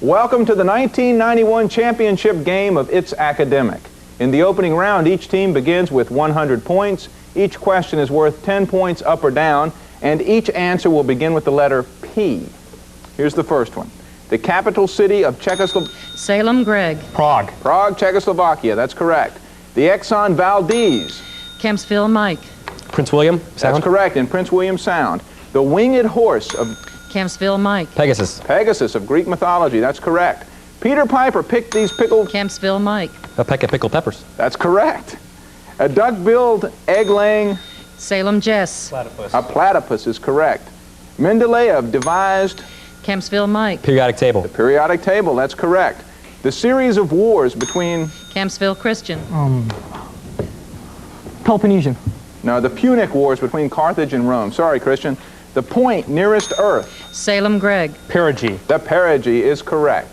Welcome to the 1991 championship game of It's Academic. In the opening round, each team begins with 100 points. Each question is worth 10 points up or down, and each answer will begin with the letter P. Here's the first one. The capital city of Czechoslovakia. Salem, Greg. Prague. Prague, Czechoslovakia. That's correct. The Exxon Valdez. Kempsville, Mike. Prince William Sound. That's correct, in Prince William Sound. The winged horse of Kempsville, Mike. Pegasus. Pegasus of Greek mythology. That's correct. Peter Piper picked these pickled... Kempsville, Mike. A peck of pickled peppers. That's correct. A duck-billed, egg-laying... Salem, Jess. Platypus. A platypus is correct. Mendeleev devised... Kempsville, Mike. Periodic table. The periodic table. That's correct. The series of wars between... Kempsville, Christian. Peloponnesian. No, the Punic Wars between Carthage and Rome. Sorry, Christian. The point nearest Earth. Salem, Greg. Perigee. The perigee is correct.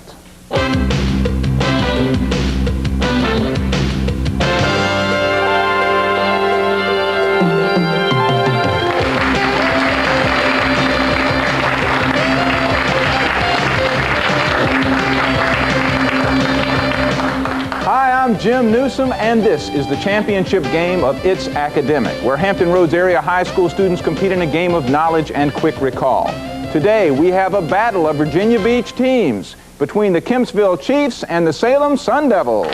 Hi, I'm Jim Newsom, and this is the championship game of It's Academic, where Hampton Roads area high school students compete in a game of knowledge and quick recall. Today, we have a battle of Virginia Beach teams between the Kempsville Chiefs and the Salem Sun Devils.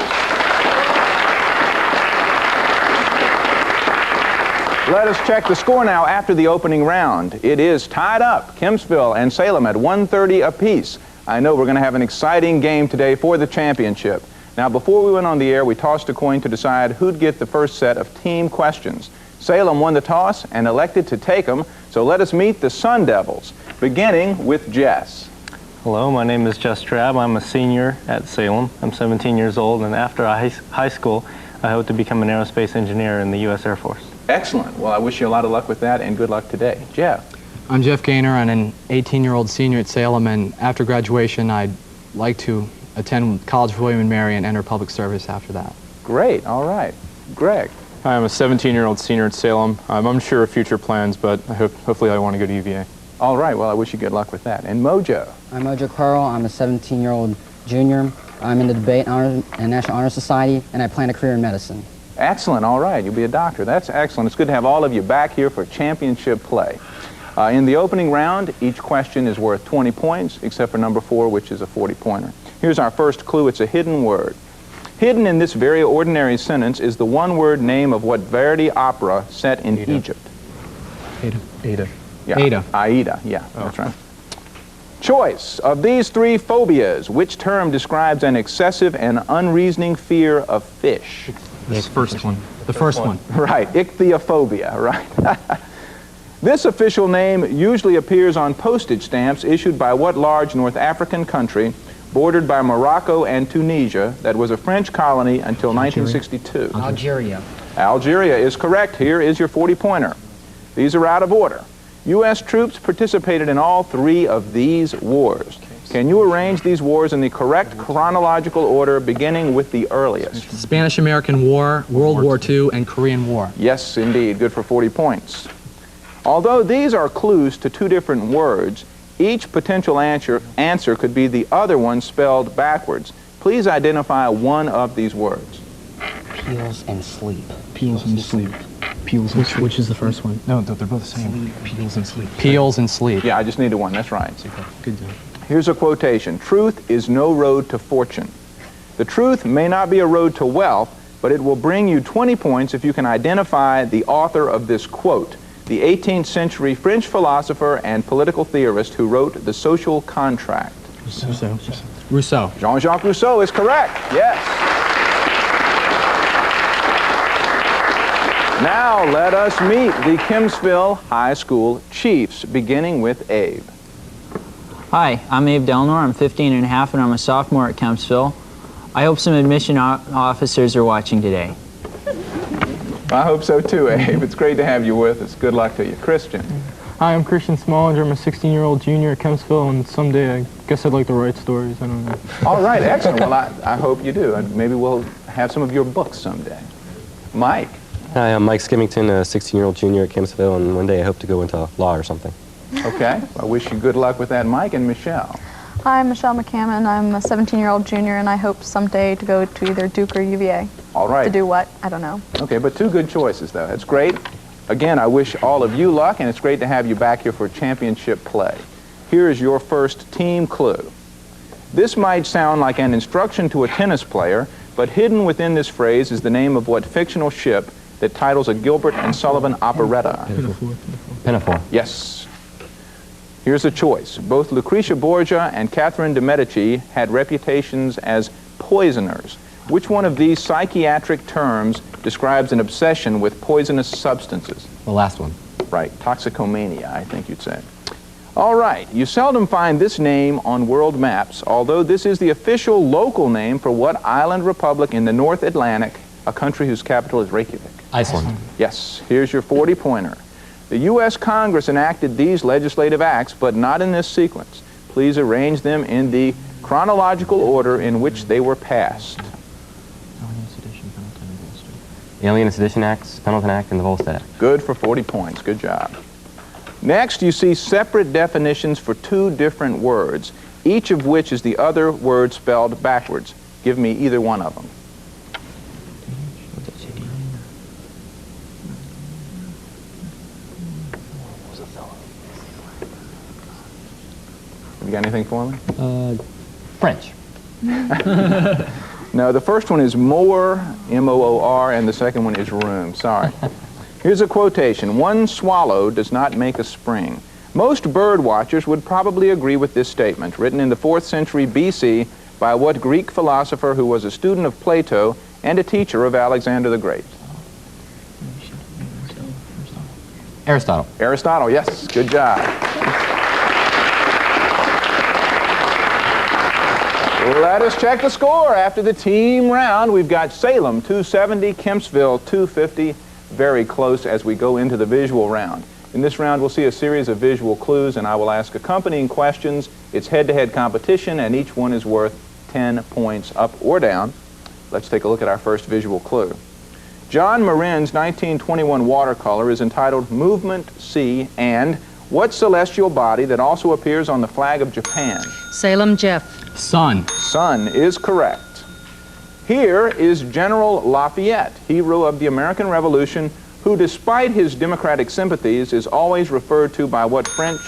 Let us check the score now after the opening round. It is tied up, Kempsville and Salem at 130 apiece. I know we're going to have an exciting game today for the championship. Now, before we went on the air, we tossed a coin to decide who'd get the first set of team questions. Salem won the toss and elected to take them, so let us meet the Sun Devils, beginning with Jess. Hello, my name is Jess Trabb. I'm a senior at Salem. I'm 17 years old, and after high school, I hope to become an aerospace engineer in the U.S. Air Force. Excellent. Well, I wish you a lot of luck with that, and good luck today. Jeff. I'm Jeff Gaynor. I'm an 18-year-old senior at Salem, and after graduation, I'd like to attend College of William & Mary and enter public service after that. Great. All right. Greg. Hi, I'm a 17-year-old senior at Salem. I'm unsure of future plans, but hopefully I want to go to UVA. All right. Well, I wish you good luck with that. And Mojo. I'm Mojo Carl. I'm a 17-year-old junior. I'm in the Debate and National Honor Society, and I plan a career in medicine. Excellent. All right. You'll be a doctor. That's excellent. It's good to have all of you back here for championship play. In the opening round, each question is worth 20 points, except for number 4, which is a 40-pointer. Here's our first clue. It's a hidden word. Hidden in this very ordinary sentence is the one-word name of what Verdi opera set in Egypt. Ada. Yeah. Ada. Aida. Yeah, that's right. Choice. Of these 3 phobias, which term describes an excessive and unreasoning fear of fish? This first one. The first one. Right. Ichthyophobia, right. This official name usually appears on postage stamps issued by what large North African country bordered by Morocco and Tunisia that was a French colony until 1962? Algeria. Algeria is correct. Here is your 40-pointer. These are out of order. U.S. troops participated in all 3 of these wars. Can you arrange these wars in the correct chronological order, beginning with the earliest? Spanish-American War, World War II, and Korean War. Yes, indeed. Good for 40 points. Although these are clues to 2 different words, each potential answer could be the other one spelled backwards. Please identify one of these words. Peels and sleep. Peels and sleep. Peels and sleep. Which is the first one? No, they're both the same. Peels and sleep. Peels and sleep. Yeah, I just needed one. That's right. Good job. Here's a quotation. Truth is no road to fortune. The truth may not be a road to wealth, but it will bring you 20 points if you can identify the author of this quote, the 18th century French philosopher and political theorist who wrote The Social Contract. Rousseau. Jean-Jacques Rousseau is correct. Yes. Now let us meet the Kempsville High School Chiefs, beginning with Abe. Hi, I'm Abe Delnor. I'm 15 and a half, and I'm a sophomore at Kempsville. I hope some admission officers are watching today. I hope so too, Abe. It's great to have you with us. Good luck to you. Christian. Hi, I'm Christian Smallinger. I'm a 16-year-old junior at Kempsville, and someday I guess I'd like to write stories. I don't know. All right, excellent. Well, I hope you do. Maybe we'll have some of your books someday. Mike. Hi, I'm Mike Skimmington, a 16-year-old junior at Kempsville, and one day I hope to go into law or something. Okay. I wish you good luck with that, Mike. And Michelle. Hi, I'm Michelle McCammon. I'm a 17-year-old junior, and I hope someday to go to either Duke or UVA. All right. To do what? I don't know. Okay, but two good choices, though. That's great. Again, I wish all of you luck, and it's great to have you back here for championship play. Here is your first team clue. This might sound like an instruction to a tennis player, but hidden within this phrase is the name of what fictional ship that titles a Gilbert and Sullivan operetta? Pinafore. Yes. Here's a choice. Both Lucretia Borgia and Catherine de' Medici had reputations as poisoners. Which one of these psychiatric terms describes an obsession with poisonous substances? The last one. Right, toxicomania, I think you'd say. All right, you seldom find this name on world maps, although this is the official local name for what island republic in the North Atlantic, a country whose capital is Reykjavik? Iceland. Yes, here's your 40-pointer. The U.S. Congress enacted these legislative acts, but not in this sequence. Please arrange them in the chronological order in which they were passed. The Alien and Sedition Acts, Pendleton Act, and the Volstead Act. Good for 40 points. Good job. Next, you see separate definitions for two different words, each of which is the other word spelled backwards. Give me either one of them. You got anything for me? French. No, the first one is more, M-O-O-R, and the second one is room. Sorry. Here's a quotation. One swallow does not make a spring. Most bird watchers would probably agree with this statement, written in the 4th century B.C. by what Greek philosopher who was a student of Plato and a teacher of Alexander the Great? Aristotle. Aristotle, yes. Good job. Let us check the score after the team round. We've got Salem 270, Kempsville 250. Very close as we go into the visual round. In this round, we'll see a series of visual clues, and I will ask accompanying questions. It's head-to-head competition, and each one is worth 10 points up or down. Let's take a look at our first visual clue. John Marin's 1921 watercolor is entitled Movement C, and what celestial body that also appears on the flag of Japan? Salem Jeff. Sun. Sun is correct. Here is General Lafayette, hero of the American Revolution, who despite his democratic sympathies is always referred to by what French?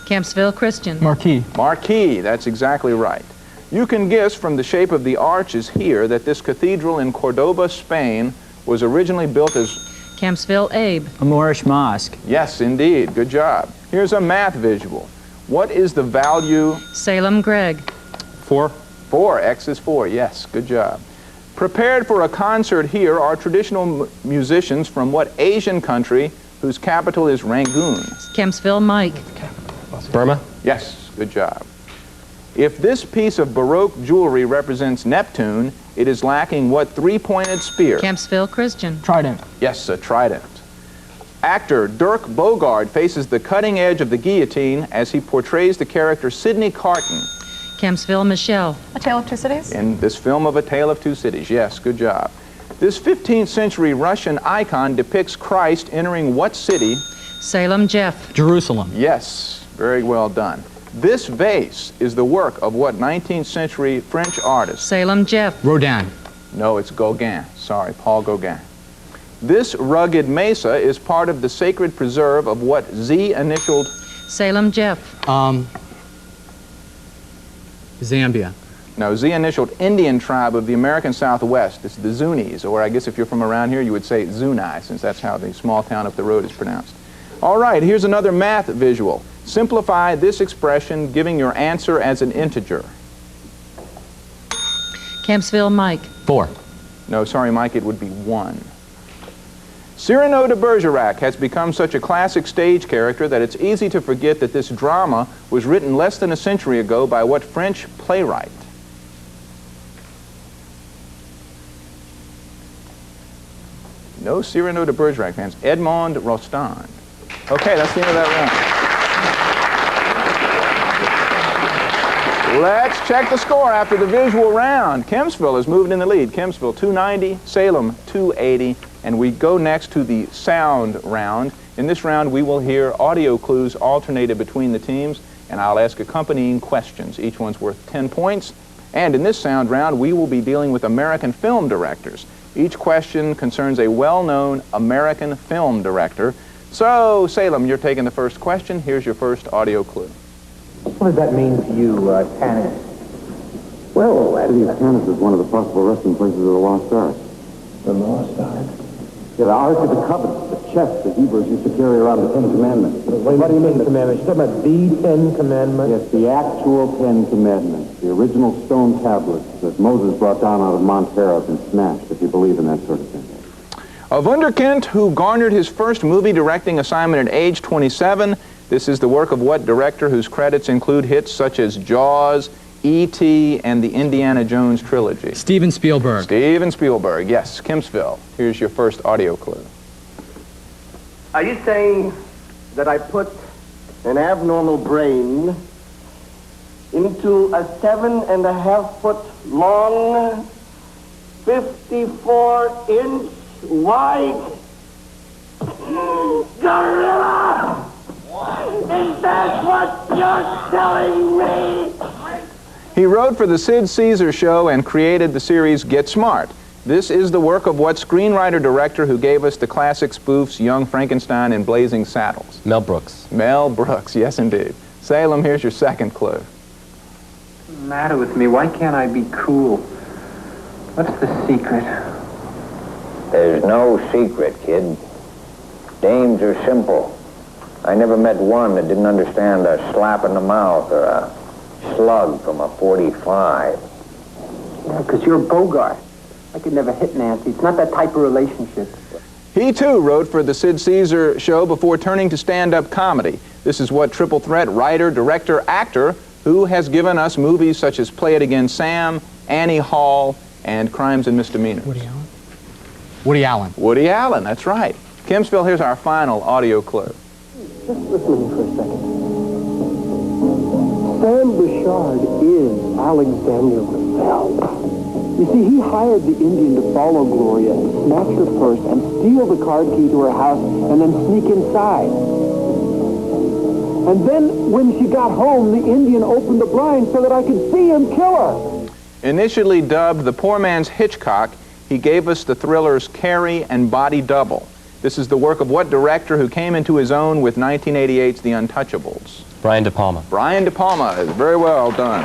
Kempsville Christian. Marquis. Marquis, that's exactly right. You can guess from the shape of the arches here that this cathedral in Cordoba, Spain was originally built as? Kempsville Abe. A Moorish mosque. Yes, indeed. Good job. Here's a math visual. What is the value? Salem Greg. 4. 4. X is 4. Yes, good job. Prepared for a concert here are traditional musicians from what Asian country whose capital is Rangoon? Kempsville Mike. Burma. Yes, good job. If this piece of Baroque jewelry represents Neptune, it is lacking what three-pointed spear? Kempsville Christian. Trident. Yes, a trident. Actor Dirk Bogarde faces the cutting edge of the guillotine as he portrays the character Sidney Carton Kempsville Michelle. A Tale of Two Cities? in this film of A Tale of Two Cities. Yes, good job. This 15th century Russian icon depicts Christ entering what city? Salem Jeff. Jerusalem. Yes, very well done. This vase is the work of what 19th century French artist? Salem Jeff. Rodin. No, it's Gauguin. Sorry, Paul Gauguin. This rugged mesa is part of the sacred preserve of what Z initialed? Salem Jeff. Zambia. No, Z initialed Indian tribe of the American Southwest. It's the Zunis, or I guess if you're from around here, you would say Zuni, since that's how the small town up the road is pronounced. All right, here's another math visual. Simplify this expression, giving your answer as an integer. Kempsville Mike. 4. No, sorry, Mike, it would be 1. Cyrano de Bergerac has become such a classic stage character that it's easy to forget that this drama was written less than a century ago by what French playwright? No Cyrano de Bergerac fans. Edmond Rostand. Okay, that's the end of that round. Let's check the score after the visual round. Kempsville has moved in the lead. Kempsville 290, Salem 280, and we go next to the sound round. In this round, we will hear audio clues alternated between the teams, and I'll ask accompanying questions. Each one's worth 10 points. And in this sound round, we will be dealing with American film directors. Each question concerns a well-known American film director. So, Salem, you're taking the first question. Here's your first audio clue. What does that mean to you, Tanis? Well, I believe Tanis is one of the possible resting places of the Lost Ark. The Lost Ark? Yeah, the Ark of the Covenant, the chest the Hebrews used to carry around the Ten Commandments. What do you mean, Commandments? You're talking about the Ten Commandments? Yes, the actual Ten Commandments, the original stone tablets that Moses brought down out of Mount Horeb and smashed, if you believe in that sort of thing. A wunderkind who garnered his first movie directing assignment at age 27. This is the work of what director whose credits include hits such as Jaws, E.T., and the Indiana Jones trilogy? Steven Spielberg. Steven Spielberg, yes. Kempsville, here's your first audio clue. Are you saying that I put an abnormal brain into a 7.5-foot long, 54-inch wide gorilla? Is that what you're telling me? He wrote for the Sid Caesar Show and created the series Get Smart. This is the work of what screenwriter-director who gave us the classic spoofs Young Frankenstein and Blazing Saddles? Mel Brooks. Mel Brooks, yes indeed. Salem, here's your second clue. What's the matter with me? Why can't I be cool? What's the secret? There's no secret, kid. Dames are simple. I never met one that didn't understand a slap in the mouth or a slug from a 45. Yeah, because you're Bogart. I could never hit Nancy. It's not that type of relationship. He, too, wrote for the Sid Caesar Show before turning to stand-up comedy. This is what triple threat writer, director, actor who has given us movies such as Play It Again, Sam, Annie Hall, and Crimes and Misdemeanors. Woody Allen. Woody Allen. Woody Allen, that's right. Kempsville, here's our final audio clue. Just listen to me for a second. Sam Bouchard is Alexander Revell. You see, he hired the Indian to follow Gloria, snatch her purse, and steal the card key to her house, and then sneak inside. And then, when she got home, the Indian opened the blind so that I could see him kill her. Initially dubbed the poor man's Hitchcock, he gave us the thrillers Carrie and Body Double. This is the work of what director who came into his own with 1988's The Untouchables? Brian De Palma. Brian De Palma is very well done.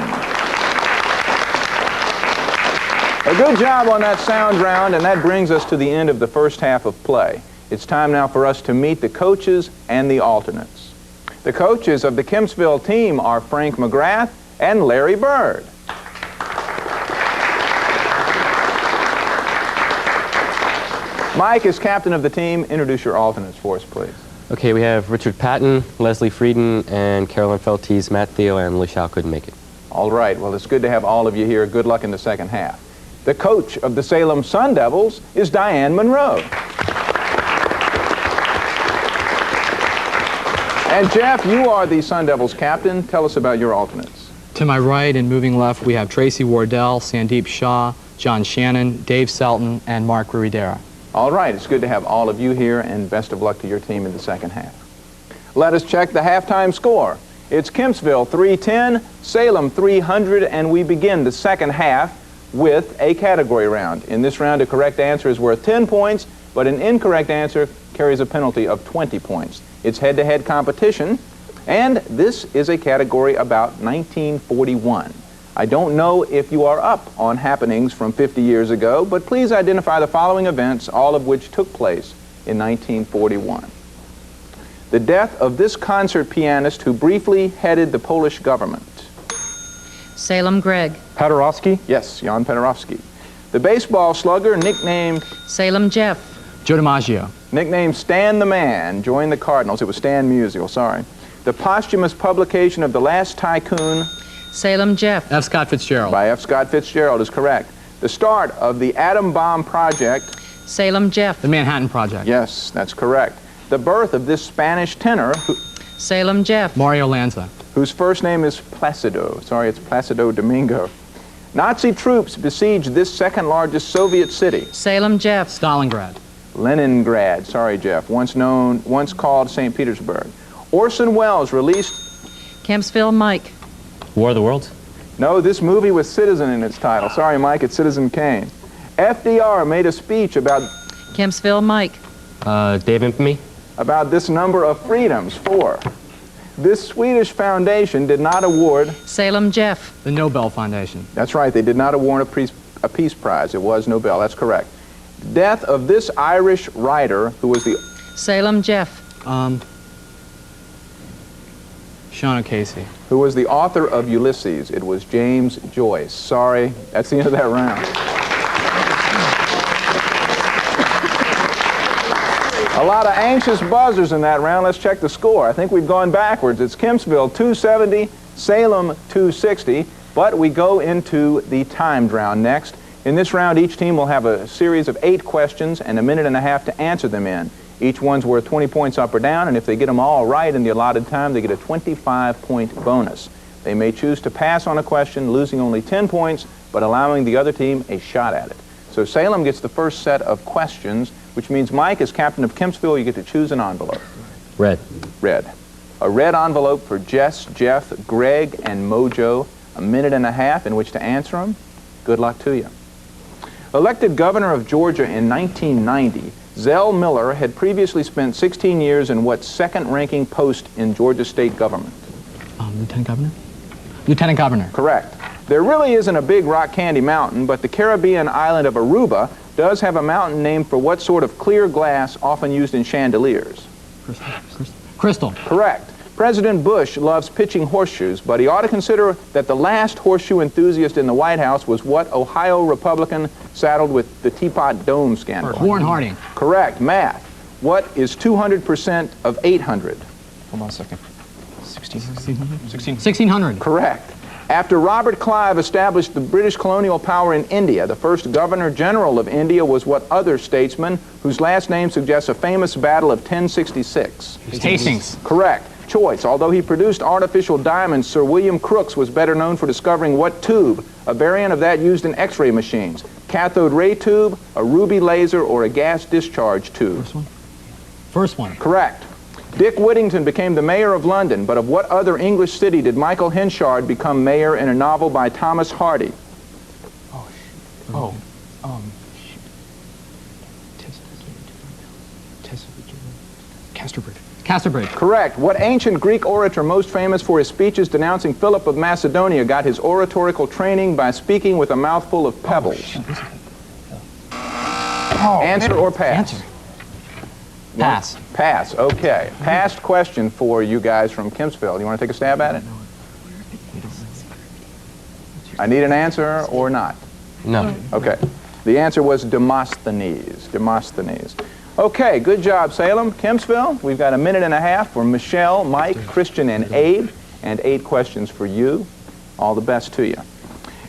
A good job on that sound round, and that brings us to the end of the first half of play. It's time now for us to meet the coaches and the alternates. The coaches of the Kempsville team are Frank McGrath and Larry Bird. Mike, as captain of the team, introduce your alternates for us, please. Okay, we have Richard Patton, Leslie Frieden, and Carolyn Feltes. Matt Thiel and Lachelle couldn't make it. All right, well, it's good to have all of you here. Good luck in the second half. The coach of the Salem Sun Devils is Diane Monroe. And Jeff, you are the Sun Devils captain. Tell us about your alternates. To my right and moving left, we have Tracy Wardell, Sandeep Shah, John Shannon, Dave Selton, and Mark Ruidera. All right, it's good to have all of you here, and best of luck to your team in the second half. Let us check the halftime score. It's Kempsville 310, Salem 300, and we begin the second half with a category round. In this round, a correct answer is worth 10 points, but an incorrect answer carries a penalty of 20 points. It's head-to-head competition, and this is a category about 1941. I don't know if you are up on happenings from 50 years ago, but please identify the following events, all of which took place in 1941. The death of this concert pianist who briefly headed the Polish government. Salem Greg. Paderewski? Yes, Jan Paderewski. The baseball slugger nicknamed Salem Jeff. Joe DiMaggio. Nicknamed Stan the Man, joined the Cardinals. It was Stan Musial, sorry. The posthumous publication of The Last Tycoon. Salem Jeff. F. Scott Fitzgerald. By F. Scott Fitzgerald is correct. The start of the atom bomb project. Salem Jeff. The Manhattan Project. Yes, that's correct. The birth of this Spanish tenor. Salem Jeff. Mario Lanza. Whose first name is Placido. Sorry, it's Placido Domingo. Nazi troops besieged this second largest Soviet city. Salem Jeff. Stalingrad. Leningrad. Sorry, Jeff. Once called St. Petersburg. Orson Welles released Kempsville Mike. War of the Worlds? No, this movie was Citizen in its title. Sorry, Mike, it's Citizen Kane. FDR made a speech about Kempsville Mike. Day of Infamy? about this number of freedoms, 4. This Swedish foundation did not award... Salem Jeff. The Nobel Foundation. That's right, they did not award a peace prize. It was Nobel, that's correct. Death of this Irish writer who was the... Salem Jeff. Sean O'Casey. Who was the author of Ulysses. It was James Joyce. Sorry, that's the end of that round. A lot of anxious buzzers in that round. Let's check the score. I think we've gone backwards. It's Kempsville 270, Salem 260, but we go into the timed round next. In this round, each team will have a series of 8 questions and a minute and a half to answer them in. Each one's worth 20 points up or down, and if they get them all right in the allotted time, they get a 25-point bonus. They may choose to pass on a question, losing only 10 points, but allowing the other team a shot at it. So Salem gets the first set of questions, which means Mike, as captain of Kempsville, you get to choose an envelope. Red. Red. A red envelope for Jess, Jeff, Greg, and Mojo. A minute and a half in which to answer them. Good luck to you. Elected governor of Georgia in 1990, Zell Miller had previously spent 16 years in what second-ranking post in Georgia state government? Lieutenant Governor? Lieutenant Governor. Correct. There really isn't a big rock candy mountain, but the Caribbean island of Aruba does have a mountain named for what sort of clear glass often used in chandeliers? Crystal. Correct. President Bush loves pitching horseshoes, but he ought to consider that the last horseshoe enthusiast in the White House was what Ohio Republican saddled with the Teapot Dome scandal? Warren Harding. Correct. Math. What is 200% of 800? Hold on a second. 1600. Correct. After Robert Clive established the British colonial power in India, the first Governor General of India was what other statesman whose last name suggests a famous battle of 1066? Hastings. Correct. Choice. Although he produced artificial diamonds, Sir William Crookes was better known for discovering what tube? A variant of that used in X-ray machines. Cathode ray tube, a ruby laser, or a gas discharge tube? First one. Correct. Dick Whittington became the mayor of London, but of what other English city did Michael Henchard become mayor in a novel by Thomas Hardy? Casterbridge. Correct. What ancient Greek orator most famous for his speeches denouncing Philip of Macedonia got his oratorical training by speaking with a mouthful of pebbles? Answer or pass? Answer. Pass. Pass. Okay. Past question for you guys from Kempsville. You want to take a stab at it? I need an answer or not? No. Okay. The answer was Demosthenes. Demosthenes. Okay, good job, Salem. Kempsville, we've got a minute and a half for Michelle, Mike, Christian, and Abe, and 8 questions for you. All the best to you.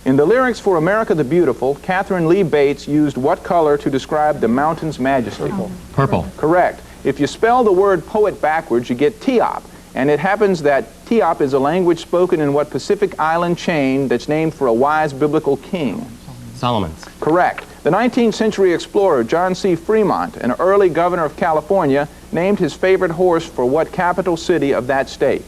In the lyrics for America the Beautiful, Catherine Lee Bates used what color to describe the mountain's majesty? Purple. Correct. If you spell the word poet backwards, you get Teop. And it happens that Teop is a language spoken in what Pacific island chain that's named for a wise biblical king? Solomon's. Correct. The 19th century explorer John C. Fremont, an early governor of California, named his favorite horse for what capital city of that state?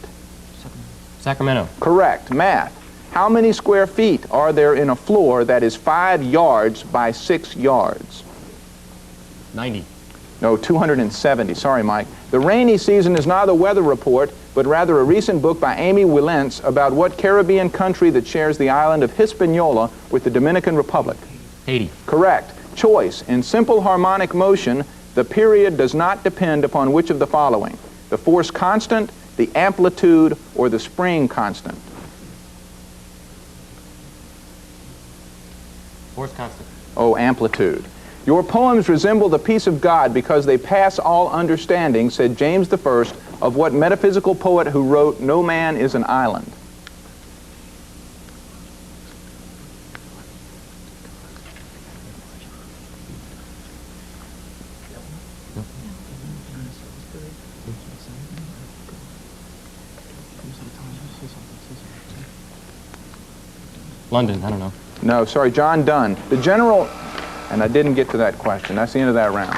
Sacramento. Correct. Math. How many square feet are there in a floor that is 5 yards by 6 yards? 90. No, 270. Sorry, Mike. The rainy season is not a weather report, but rather a recent book by Amy Willentz about what Caribbean country that shares the island of Hispaniola with the Dominican Republic? Haiti. Correct. Choice. In simple harmonic motion, the period does not depend upon which of the following? The force constant, the amplitude, or the spring constant? Force constant. Oh, amplitude. Your poems resemble the peace of God because they pass all understanding, said James I of what metaphysical poet who wrote, "No man is an island"? London, I don't know. No, sorry, John Donne. The general, and I didn't get to that question. That's the end of that round.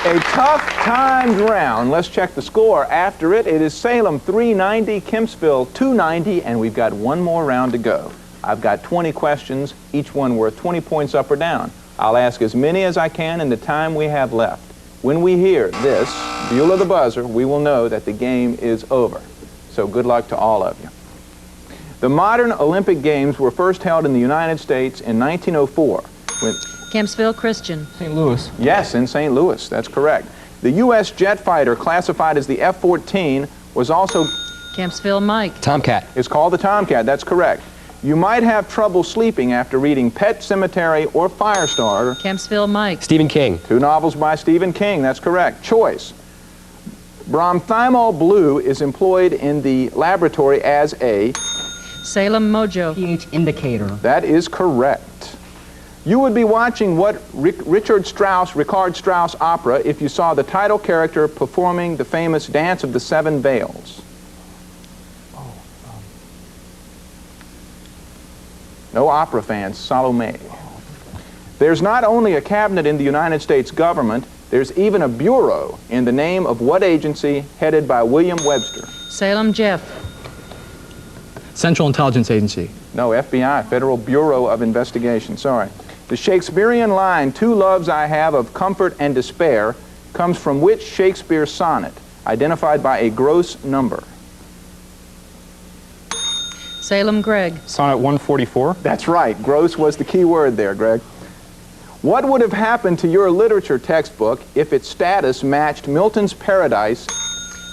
A tough timed round. Let's check the score. After it, it is Salem 390, Kempsville 290, and we've got one more round to go. I've got 20 questions, each one worth 20 points up or down. I'll ask as many as I can in the time we have left. When we hear this, bugle of the buzzer, we will know that the game is over. So good luck to all of you. The modern Olympic Games were first held in the United States in 1904. Kempsville Christian. St. Louis. Yes, in St. Louis, that's correct. The U.S. jet fighter classified as the F-14 was also... Kempsville Mike. Tomcat. It's called the Tomcat, that's correct. You might have trouble sleeping after reading Pet Sematary or Firestarter. Kempsville Mike. Stephen King. 2 novels by Stephen King, that's correct. Choice. Bromthymol blue is employed in the laboratory as a... Salem Mojo. pH indicator. That is correct. You would be watching what Richard Strauss opera if you saw the title character performing the famous Dance of the Seven Veils. No opera fans, Salome. There's not only a cabinet in the United States government, there's even a bureau in the name of what agency headed by William Webster? Salem Jeff. Central Intelligence Agency. No, FBI, Federal Bureau of Investigation, sorry. The Shakespearean line, "Two loves I have of comfort and despair," comes from which Shakespeare sonnet, identified by a gross number? Salem Greg. Sonnet 144. That's right. Gross was the key word there, Greg. What would have happened to your literature textbook if its status matched Milton's Paradise?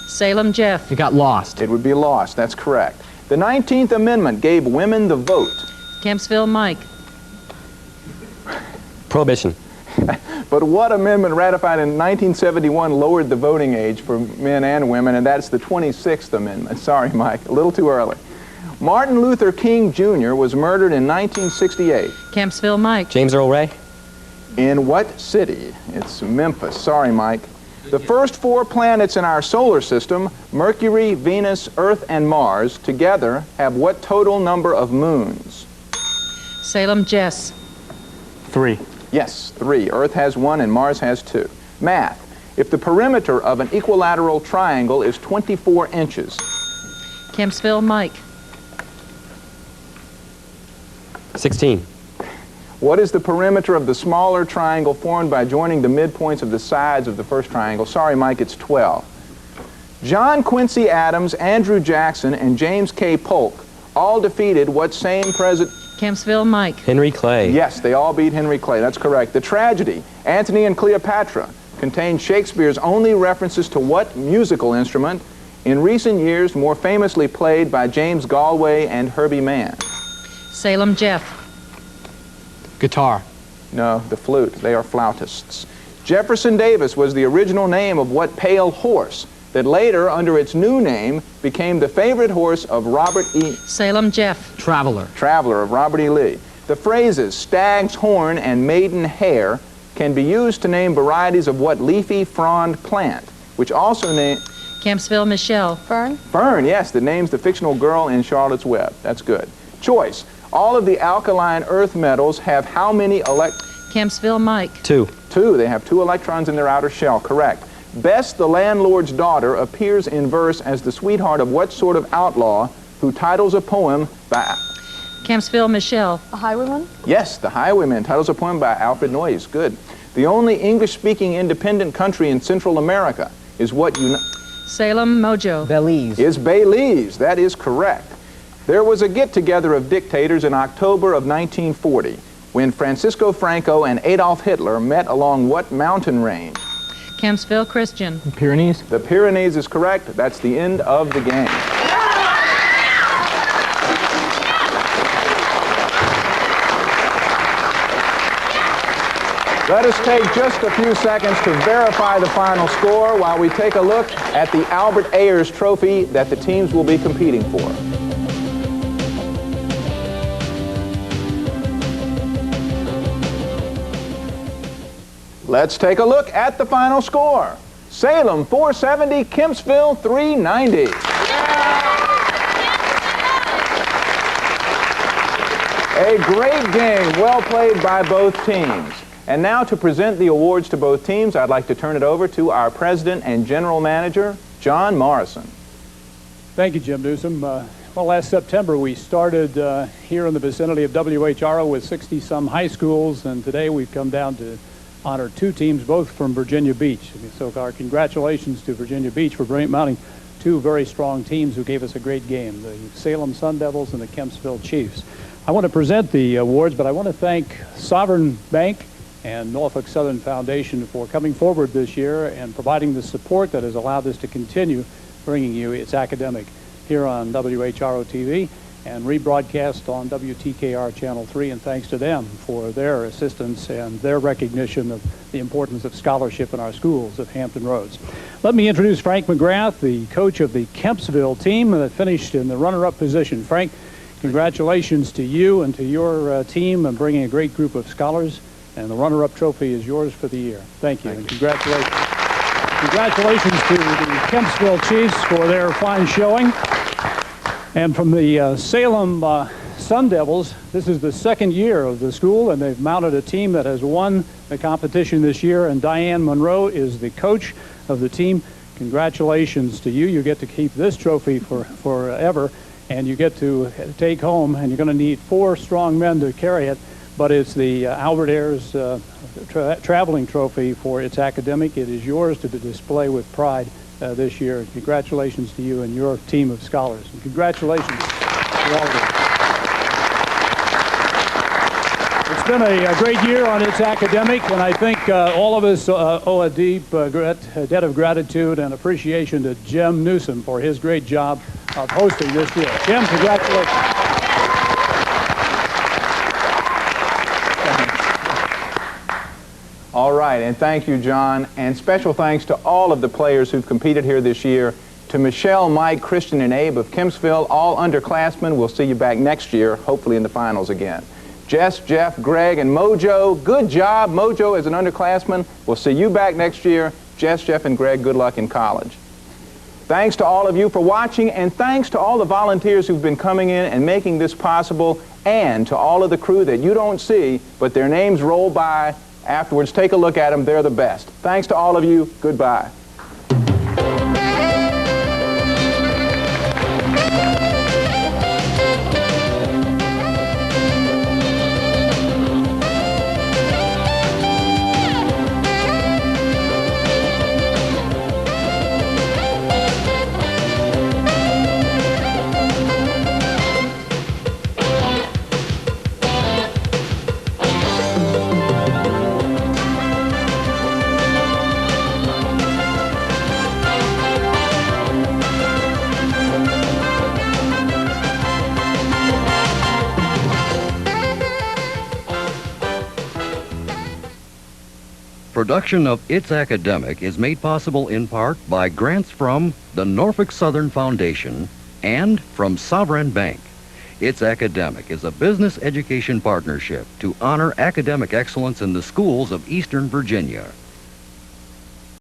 Salem Jeff. It got lost. It would be lost. That's correct. The 19th Amendment gave women the vote. Kempsville Mike. Prohibition. But what amendment ratified in 1971 lowered the voting age for men and women, and that's the 26th Amendment. Sorry, Mike, a little too early. Martin Luther King Jr. was murdered in 1968. Kempsville Mike. James Earl Ray. In what city? It's Memphis. Sorry, Mike. The first 4 planets in our solar system, Mercury, Venus, Earth, and Mars, together have what total number of moons? Salem Jess. 3. Yes, 3. Earth has 1 and Mars has 2. Math. If the perimeter of an equilateral triangle is 24 inches. Kempsville Mike. 16. What is the perimeter of the smaller triangle formed by joining the midpoints of the sides of the first triangle? Sorry, Mike, it's 12. John Quincy Adams, Andrew Jackson, and James K. Polk all defeated what same president? Kempsville Mike. Henry Clay. Yes, they all beat Henry Clay. That's correct. The tragedy, Antony and Cleopatra, contained Shakespeare's only references to what musical instrument, in recent years more famously played by James Galway and Herbie Mann? Salem Jeff. Guitar. No, the flute. They are flautists. Jefferson Davis was the original name of what pale horse that later, under its new name, became the favorite horse of Robert E. Salem Jeff. Traveler. Traveler of Robert E. Lee. The phrases stag's horn and maiden hair can be used to name varieties of what leafy frond plant, which also name... Kempsville Michelle. Fern. Fern, yes, that names the fictional girl in Charlotte's Web. That's good. Choice. All of the alkaline earth metals have how many Kempsville Mike. 2. 2. They have 2 electrons in their outer shell. Correct. Bess, the landlord's daughter, appears in verse as the sweetheart of what sort of outlaw who titles a poem by... Kempsville Michelle. A highwayman. Yes, The Highwayman titles a poem by Alfred Noyes. Good. The only English-speaking independent country in Central America is what Salem Mojo. Belize. Is Belize. That is correct. There was a get-together of dictators in October of 1940 when Francisco Franco and Adolf Hitler met along what mountain range? Kempsville Christian. Pyrenees. The Pyrenees is correct. That's the end of the game. Let us take just a few seconds to verify the final score while we take a look at the Albert Ayers Trophy that the teams will be competing for. Let's take a look at the final score. Salem 470, Kempsville 390. A great game, well played by both teams. And now to present the awards to both teams, I'd like to turn it over to our president and general manager, John Morrison. Thank you, Jim Newsom. Well, last September we started here in the vicinity of WHRO with 60-some high schools, and today we've come down to honor 2 teams, both from Virginia Beach. So our congratulations to Virginia Beach for mounting 2 very strong teams who gave us a great game, the Salem Sun Devils and the Kempsville Chiefs. I want to present the awards, but I want to thank Sovereign Bank and Norfolk Southern Foundation for coming forward this year and providing the support that has allowed us to continue bringing you its academic here on WHRO-TV and rebroadcast on WTKR Channel 3, and thanks to them for their assistance and their recognition of the importance of scholarship in our schools of Hampton Roads. Let me introduce Frank McGrath, the coach of the Kempsville team that finished in the runner-up position. Frank, congratulations to you and to your team in bringing a great group of scholars, and the runner-up trophy is yours for the year. Thank you, and congratulations. Congratulations to the Kempsville Chiefs for their fine showing. And from the Salem Sun Devils, this is the 2nd year of the school, and they've mounted a team that has won the competition this year, and Diane Monroe is the coach of the team. Congratulations to you. You get to keep this trophy forever, and you get to take home, and you're going to need 4 strong men to carry it, but it's the Albert Ayers traveling trophy for its academic. It is yours to display with pride this year. Congratulations to you and your team of scholars. And congratulations to all of you. It's been a great year on its academic, and I think all of us owe a deep debt of gratitude and appreciation to Jim Newsom for his great job of hosting this year. Jim, congratulations. All right, and thank you, John. And special thanks to all of the players who've competed here this year. To Michelle, Mike, Christian, and Abe of Kempsville, all underclassmen. We'll see you back next year, hopefully in the finals again. Jess, Jeff, Greg, and Mojo, good job. Mojo as an underclassman. We'll see you back next year. Jess, Jeff, and Greg, good luck in college. Thanks to all of you for watching, and thanks to all the volunteers who've been coming in and making this possible, and to all of the crew that you don't see, but their names roll by afterwards. Take a look at them. They're the best. Thanks to all of you. Goodbye. Production of It's Academic is made possible in part by grants from the Norfolk Southern Foundation and from Sovereign Bank. It's Academic is a business education partnership to honor academic excellence in the schools of Eastern Virginia.